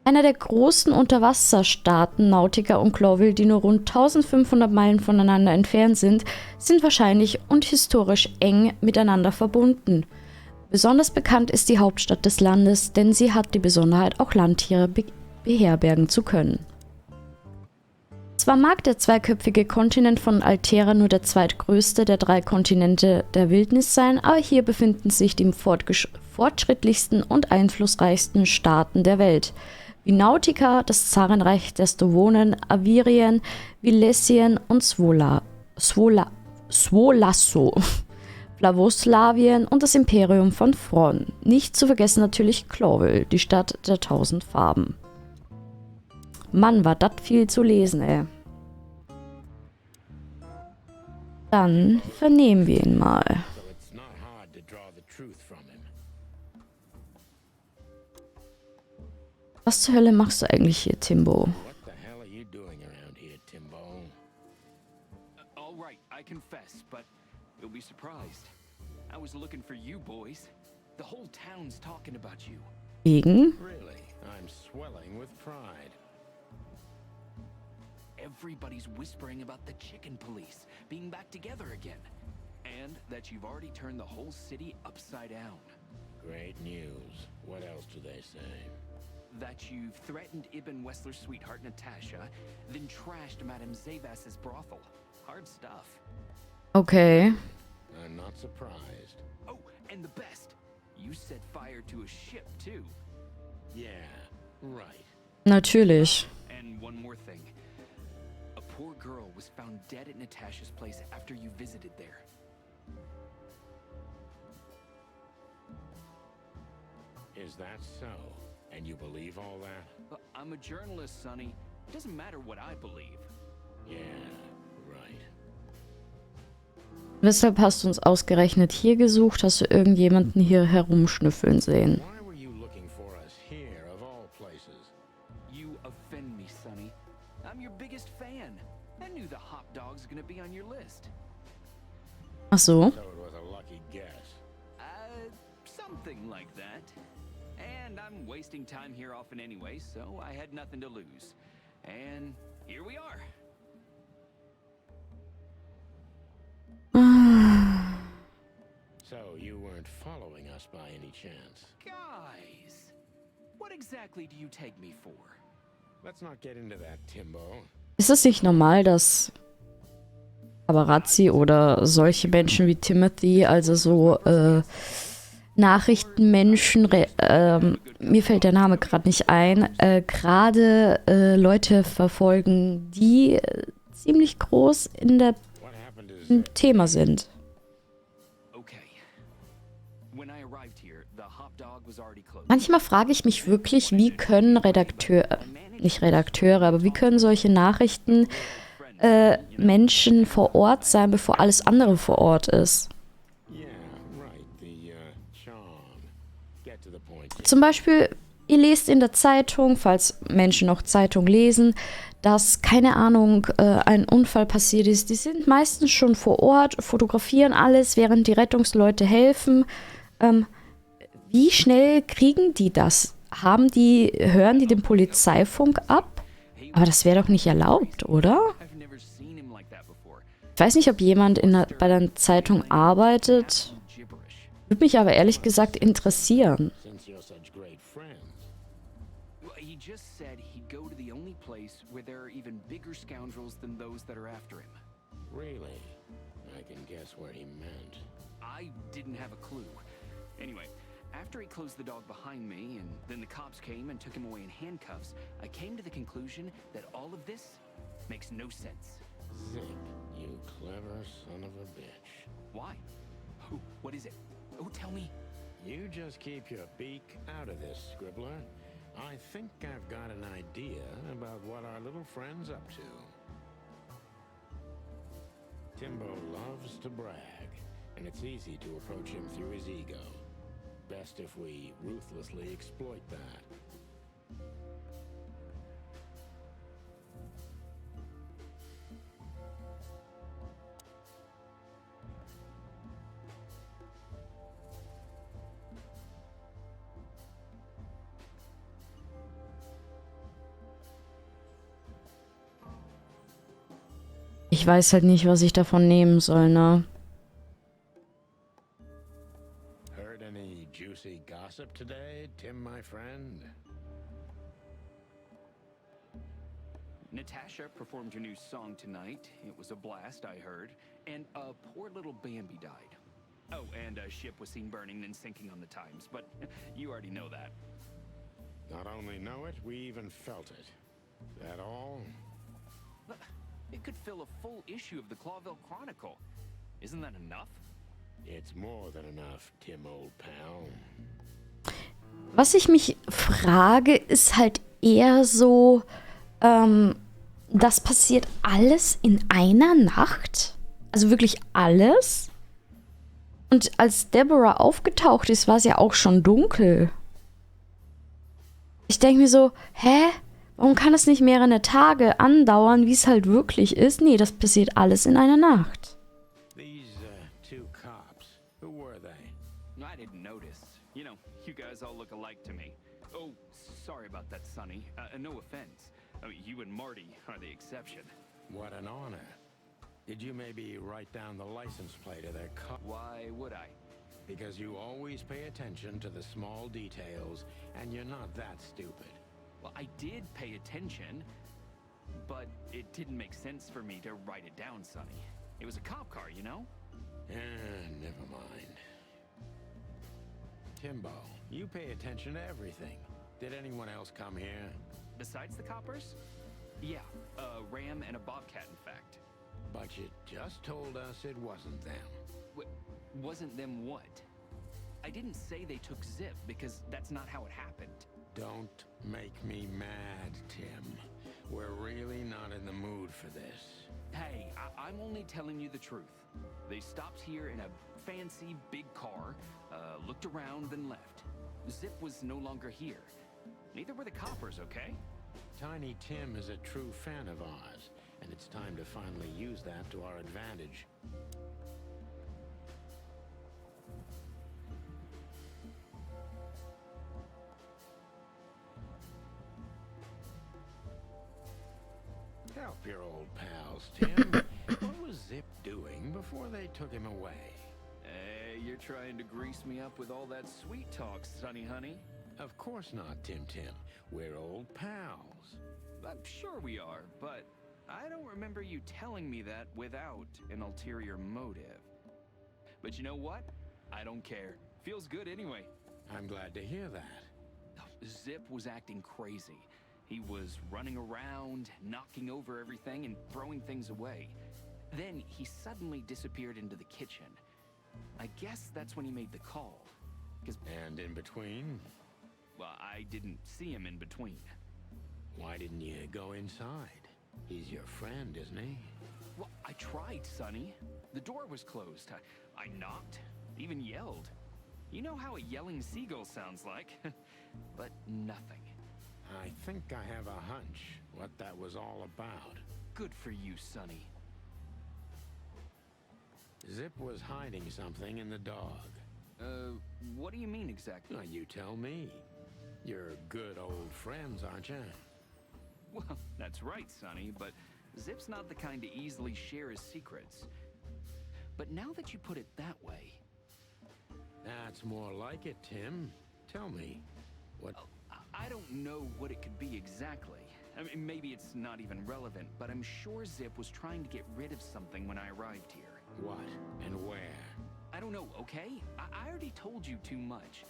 Einer der großen Unterwasserstaaten, Nautica und Cloville, die nur rund 1500 Meilen voneinander entfernt sind, sind wahrscheinlich und historisch eng miteinander verbunden. Besonders bekannt ist die Hauptstadt des Landes, denn sie hat die Besonderheit, auch Landtiere beherbergen zu können. Zwar mag der zweiköpfige Kontinent von Altera nur der zweitgrößte der 3 Kontinente der Wildnis sein, aber hier befinden sich die fortschrittlichsten und einflussreichsten Staaten der Welt, wie Nautica, das Zarenreich des Dovonen, Avirien, Vilesien und Svolasso, Flavoslawien und das Imperium von Fron. Nicht zu vergessen natürlich Cloville, die Stadt der 1000 Farben. Mann, war das viel zu lesen, ey. Dann vernehmen wir ihn mal. Was zur Hölle machst du eigentlich hier, Timbo? Wegen? Everybody's whispering about the chicken police being back together again, and that you've already turned the whole city upside down. Great news. What else do they say? That you've threatened Ibn Wessler's sweetheart Natasha, then trashed Madame Zavas's brothel. Hard stuff. Okay. I'm not surprised. Oh, and the best. You set fire to a ship, too. Yeah, right. Natürlich. And one more thing. A poor girl was found dead at Natasha's place after you visited there. Is that so? And you believe all that? I'm a journalist, Sonny. It doesn't matter what I believe. Yeah, right. Weshalb hast du uns ausgerechnet hier gesucht? Hast du irgendjemanden hier herumschnüffeln sehen? Why were you looking for us here of all places? You offend me, Sonny. I'm your biggest fan. I knew the hot dog's gonna be on your list. Ach so. So it was a lucky guess. Something like that. And I'm wasting time here often anyway, so I had nothing to lose. And here we are. So you weren't following us by any chance? Guys, what exactly do you take me for? Let's not get into that, Timbo. Ist es nicht normal, dass Paparazzi oder solche Menschen wie Timothy, also so Nachrichtenmenschen, mir fällt der Name gerade nicht ein, gerade Leute verfolgen, die ziemlich groß in der im Thema sind. Manchmal frage ich mich wirklich, wie können nicht Redakteure, aber wie können solche Nachrichten Menschen vor Ort sein, bevor alles andere vor Ort ist? Zum Beispiel, ihr lest in der Zeitung, falls Menschen noch Zeitung lesen, dass, keine Ahnung, ein Unfall passiert ist. Die sind meistens schon vor Ort, fotografieren alles, während die Rettungsleute helfen. Wie schnell kriegen die das? Hören die den Polizeifunk ab? Aber das wäre doch nicht erlaubt, oder? Ich weiß nicht, ob jemand bei der Zeitung arbeitet. Würde mich aber ehrlich gesagt interessieren. Really? I can guess where he meant. I didn't have a clue. Anyway, after he closed the dog behind me, and then the cops came and took him away in handcuffs, I came to the conclusion that all of this makes no sense. Zipp, you clever son of a bitch. Why? What is it? Oh, tell me. You just keep your beak out of this, Scribbler. I think I've got an idea about what our little friend's up to. Timbo loves to brag, and it's easy to approach him through his ego. Best if we ruthlessly exploit that. Ich weiß halt nicht, was ich davon nehmen soll, ne? Heard any juicy gossip today, Tim, my friend? Natasha performed your new song tonight. It was a blast, I heard. And a poor little Bambi died. Oh, and a ship was seen burning and sinking on the Times, but you already know that. Not only know it, we even felt it. That all? It could fill a full issue of the Clawville Chronicle. Isn't that enough? It's more than enough, Tim, old pal. Was ich mich frage, ist halt eher so, das passiert alles in einer Nacht? Also wirklich alles? Und als Deborah aufgetaucht ist, war es ja auch schon dunkel. Ich denke mir so, hä? Warum kann es nicht mehrere Tage andauern, wie es halt wirklich ist? Nee, das passiert alles in einer Nacht. These two cops, who were they? I didn't notice. You know, you guys all look alike to me. Oh, sorry about that, Sonny. No offense. You and Marty are the exception. What an honor. Did you maybe write down the license plate of their car? Why would I? Because you always pay attention to the small details, and you're not that stupid. Well, I did pay attention, but it didn't make sense for me to write it down, Sonny. It was a cop car, you know? Never mind. Timbo, you pay attention to everything. Did anyone else come here? Besides the coppers? Yeah, a ram and a bobcat, in fact. But you just told us it wasn't them. Wasn't them what? I didn't say they took Zipp, because that's not how it happened. Don't make me mad, Tim. We're really not in the mood for this. Hey, I'm only telling you the truth. They stopped here in a fancy big car, looked around, then left. Zipp was no longer here. Neither were the coppers, okay? Tiny Tim is a true fan of ours, and it's time to finally use that to our advantage. Help your old pals, Tim. What was Zipp doing before they took him away? Hey, you're trying to grease me up with all that sweet talk, Sonny honey. Of course not, Tim. We're old pals. I'm sure we are, but I don't remember you telling me that without an ulterior motive. But you know what? I don't care. Feels good anyway. I'm glad to hear that. Zipp was acting crazy. He was running around, knocking over everything and throwing things away. Then he suddenly disappeared into the kitchen. I guess that's when he made the call. And in between? Well, I didn't see him in between. Why didn't you go inside? He's your friend, isn't he? Well, I tried, Sonny. The door was closed. I knocked, even yelled. You know how a yelling seagull sounds like. But nothing. I think I have a hunch what that was all about. Good for you, Sonny. Zipp was hiding something in the dog. What do you mean exactly? Now, you tell me. You're good old friends, aren't you? Well, that's right, Sonny, but Zipp's not the kind to easily share his secrets. But now that you put it that way... That's more like it, Tim. Tell me, what... I don't know what it could be exactly. I mean, maybe it's not even relevant, but I'm sure Zipp was trying to get rid of something when I arrived here. What? And where? I don't know, okay? I already told you too much.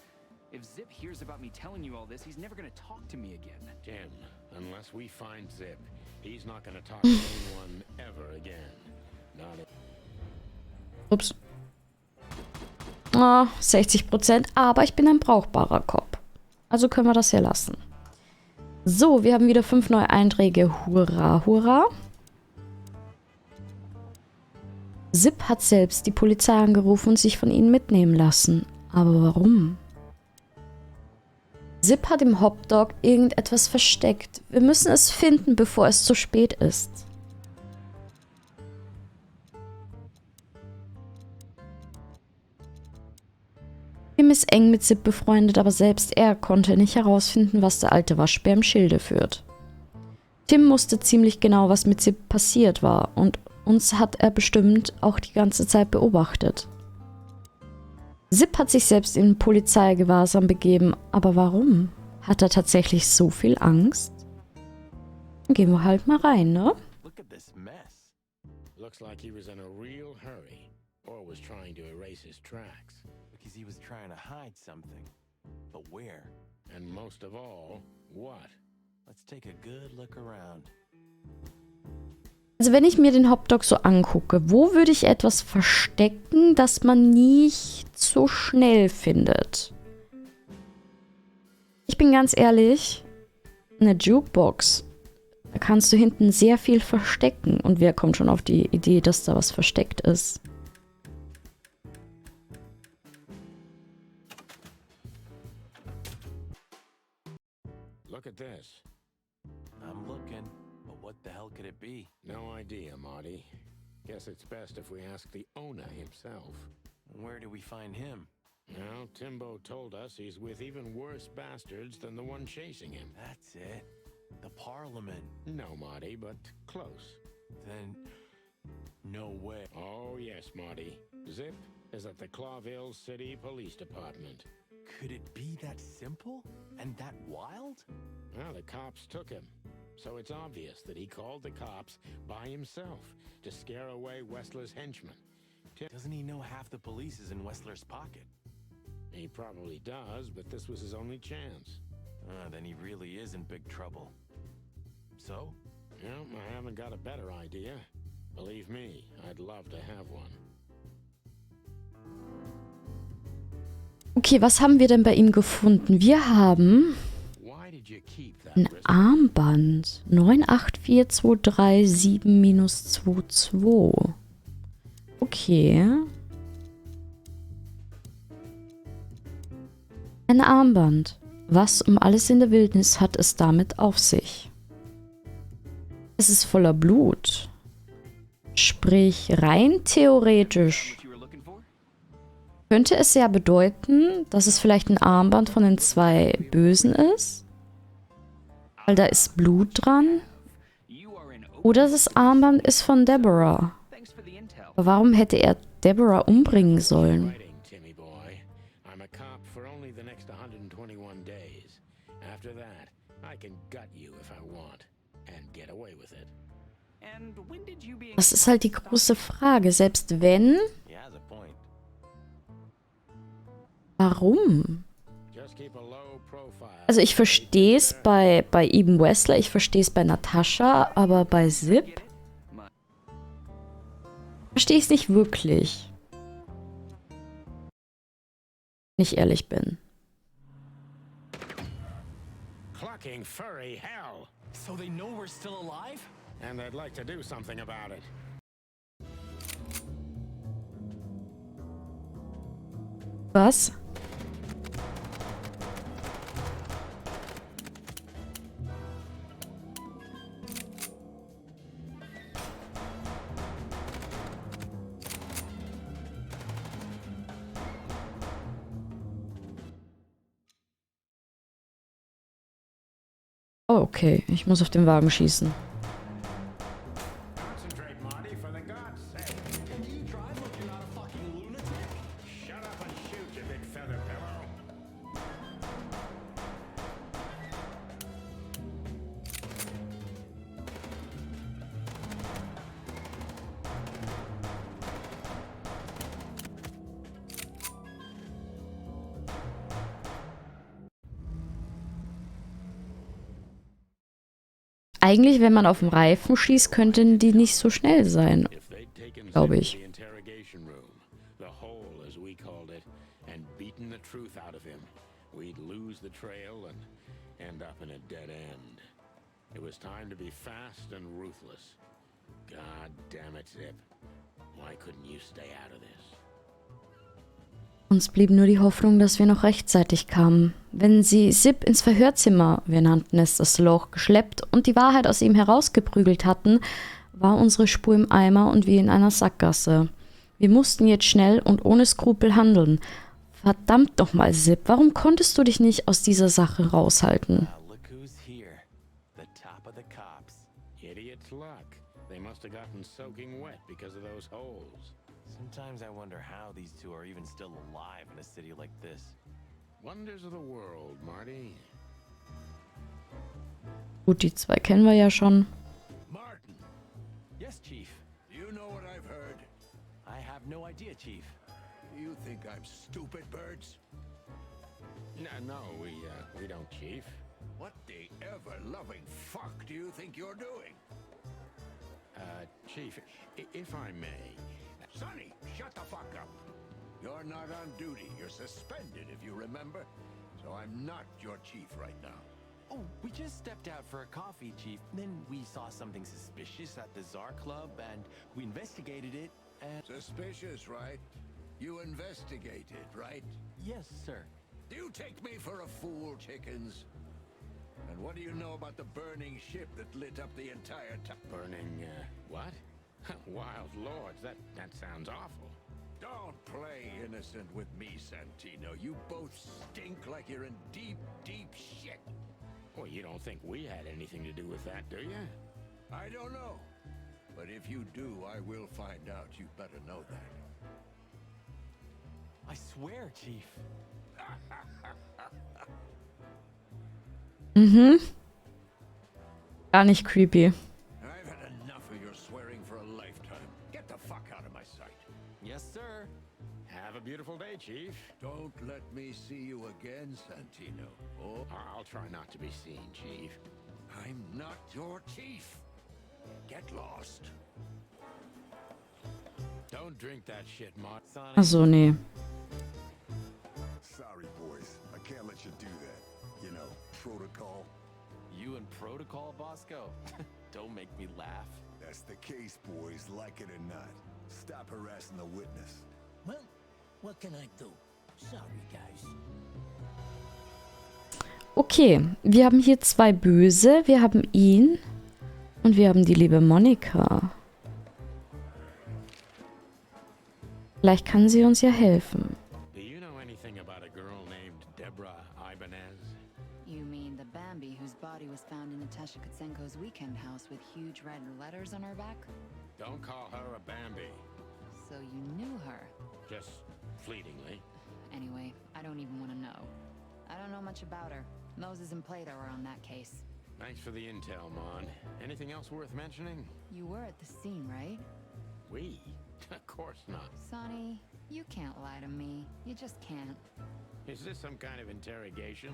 If Zipp hears about me telling you all this, he's never gonna talk to me again. Tim, unless we find Zipp, he's not gonna talk to anyone ever again. Not Ups. Oh, 60%, aber ich bin ein brauchbarer Cop. Also können wir das hier lassen. So, wir haben wieder 5 neue Einträge. Hurra, hurra. Zipp hat selbst die Polizei angerufen und sich von ihnen mitnehmen lassen. Aber warum? Zipp hat im Hotdog irgendetwas versteckt. Wir müssen es finden, bevor es zu spät ist. Tim ist eng mit Zipp befreundet, aber selbst er konnte nicht herausfinden, was der alte Waschbär im Schilde führt. Tim wusste ziemlich genau, was mit Zipp passiert war und Uns hat er bestimmt auch die ganze Zeit beobachtet. Zipp hat sich selbst in Polizeigewahrsam begeben. Aber warum? Hat er tatsächlich so viel Angst? Dann gehen wir halt mal rein, ne? Look at this mess. Looks like he was in a real hurry, or was trying to erase his tracks. Because he was trying to hide something. But where? And most of all, what? Let's take a good look around. Also wenn ich mir den Hotdog so angucke, wo würde ich etwas verstecken, das man nicht so schnell findet? Ich bin ganz ehrlich, eine Jukebox, da kannst du hinten sehr viel verstecken. Und wer kommt schon auf die Idee, dass da was versteckt ist? Look at this. I'm looking, but what the hell could it be? No idea, Marty. Guess it's best if we ask the owner himself. Where do we find him? Well, Timbo told us he's with even worse bastards than the one chasing him. That's it. The Parliament. No, Marty, but close. Then, no way. Oh, yes, Marty. Zipp is at the Clawville City Police Department. Could it be that simple? And that wild? Well, the cops took him. So it's obvious that he called the cops by himself to scare away Wessler's henchmen. Doesn't he know half the police is in Wessler's pocket? He probably does, but this was his only chance. Then he really is in big trouble. So? Well, I haven't got a better idea. Believe me, I'd love to have one. Okay, was haben wir denn bei ihm gefunden? Wir haben Why did you keep that ein Armband. 984237-22. Okay. Ein Armband. Was um alles in der Wildnis hat es damit auf sich? Es ist voller Blut. Sprich, rein theoretisch könnte es ja bedeuten, dass es vielleicht ein Armband von den zwei Bösen ist. Weil da ist Blut dran. Oder das Armband ist von Deborah. Aber warum hätte er Deborah umbringen sollen? Das ist halt die große Frage. Selbst wenn... Warum? Also ich verstehe es bei Eben Wessler, ich verstehe es bei Natascha, aber bei Zipp verstehe ich es nicht wirklich. Wenn ich ehrlich bin. Clucking furry hell. So they know we're still alive? And they'd like to do something about it. Was? Oh, okay. Ich muss auf den Wagen schießen. Concentrate, Marty, for the God's sake. Can you drive like you're not a fucking lunatic? Shut up and shoot, you big feather pillow. Eigentlich, wenn man auf dem Reifen schießt, könnten die nicht so schnell sein. If they'd taken Glaube Zipp ich. to the interrogation room, the hole as we called it, and beaten the truth out of him, we'd lose the trail and end up in a dead end. It was time to be fast and ruthless. God damn it, Zipp. Why couldn't you stay out of this? Uns blieb nur die Hoffnung, dass wir noch rechtzeitig kamen. Wenn sie Zipp ins Verhörzimmer, wir nannten es das Loch, geschleppt und die Wahrheit aus ihm herausgeprügelt hatten, war unsere Spur im Eimer und wir in einer Sackgasse. Wir mussten jetzt schnell und ohne Skrupel handeln. Verdammt nochmal, Zipp, warum konntest du dich nicht aus dieser Sache raushalten? Look who's here. The top of the cops. Idiot's luck. They must have gotten soaking wet because of those holes. Sometimes I wonder how these two are even still alive in a city like this. Wonders of the world, Marty. Gut, die zwei kennen wir ja schon. Martin, Yes, Chief. you know what I've heard? I have no idea, Chief. You think I'm stupid, Birds? No, we don't, Chief. What the ever-loving fuck do you think you're doing? Chief, if I may... Sonny, shut the fuck up. You're not on duty. You're suspended, if you remember. So I'm not your chief right now. Oh, we just stepped out for a coffee, Chief. Then we saw something suspicious at the Czar Club, and we investigated it, and... Suspicious, right? You investigated, right? Yes, sir. Do you take me for a fool, chickens? And what do you know about the burning ship that lit up the entire town? Burning, what? Wild lords, that sounds awful. Don't play innocent with me, Santino. You both stink like you're in deep, deep shit. Well, you don't think we had anything to do with that, do you? I don't know. But if you do, I will find out. You better know that. I swear, Chief. Mhm. Gar nicht creepy. I've had enough of your swearing for a lifetime. Get the fuck out of my sight. Yes, sir. Have a beautiful day, Chief. Don't let me see you again, Santino. Oh, I'll try not to be seen, Chief. I'm not your chief. Get lost. Don't drink that shit, Mott. Achso, nee. Sorry, boys. I can't let you do that. You know, protocol. You and Protocol, Bosco? Don't make me laugh. That's the case, boys, like it or not. Stop harassing the witness. Well, what can I do? Sorry, guys. Okay, wir haben hier zwei Böse. Wir haben ihn und wir haben die liebe Monika. Vielleicht kann sie uns ja helfen. Do you know anything about a girl named Deborah Ibanez? You mean the Bambi whose body was found in Natasha Kutsenko's weekend house with huge red letters on her back? Don't call her a Bambi. So you knew her. Just fleetingly. Anyway, I don't even want to know. I don't know much about her. Moses and Plato are on that case. Thanks for the intel, Mon. Anything else worth mentioning? You were at the scene, right? We? Of course not. Sonny, you can't lie to me. You just can't. Is this some kind of interrogation?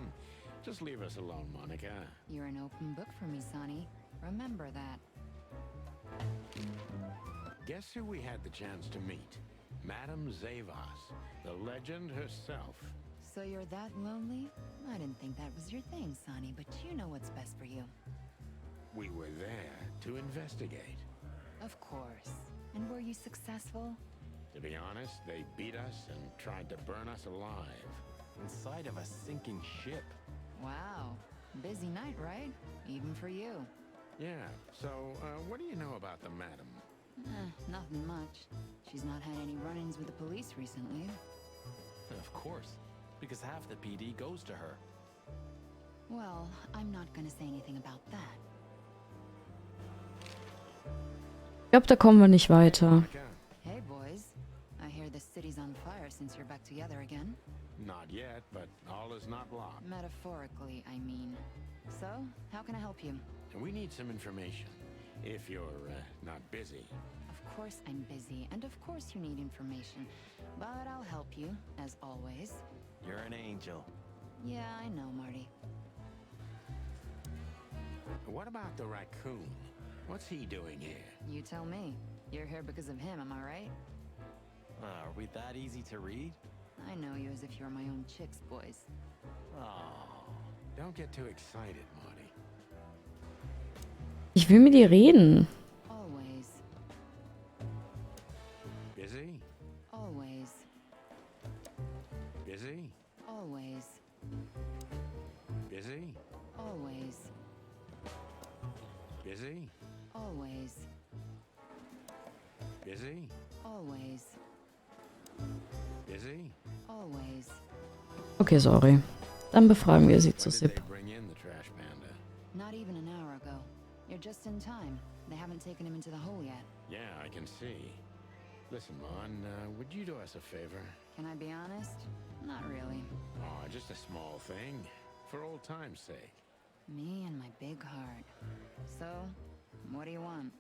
Just leave us alone, Monica. You're an open book for me, Sonny. Remember that. Guess who we had the chance to meet? Madame Zavas, the legend herself. So you're that lonely? I didn't think that was your thing, Sonny, but you know what's best for you. We were there to investigate. Of course. And were you successful? To be honest, they beat us and tried to burn us alive. Inside of a sinking ship. Wow. Busy night, right? Even for you. Yeah, so, what do you know about the madam? Nothing much. She's not had any run-ins with the police recently. Of course, because half the PD goes to her. Well, I'm not gonna say anything about that. Ich glaube, da kommen wir nicht weiter. Monica? Hey, boys. I hear the city's on fire since you're back together again. Not yet, but all is not lost. Metaphorically, I mean. So, how can I help you? We need some information, if you're not busy. Of course I'm busy, and of course you need information. But I'll help you, as always. You're an angel. Yeah, I know, Marty. What about the raccoon? What's he doing here? You tell me. You're here because of him, am I right? Are we that easy to read? I know you as if you're my own chicks, boys. Oh. Don't get too excited, Marty. Ich will mit ihr reden. Always. Busy? Always. Busy? Always. Busy? Always. Busy? Always. Busy? Always. Busy? Always. Okay, sorry. Dann befragen wir sie zu When did Zipp. they bring in the trash panda? Not even an hour ago. You're just in time. They haven't taken him into the hole yet. Yeah, I can see. Listen, Mon, would you do us a favor? Can I be honest? Not really. Oh, just a small thing. For old time's sake. Me and my big heart. So, what do you want?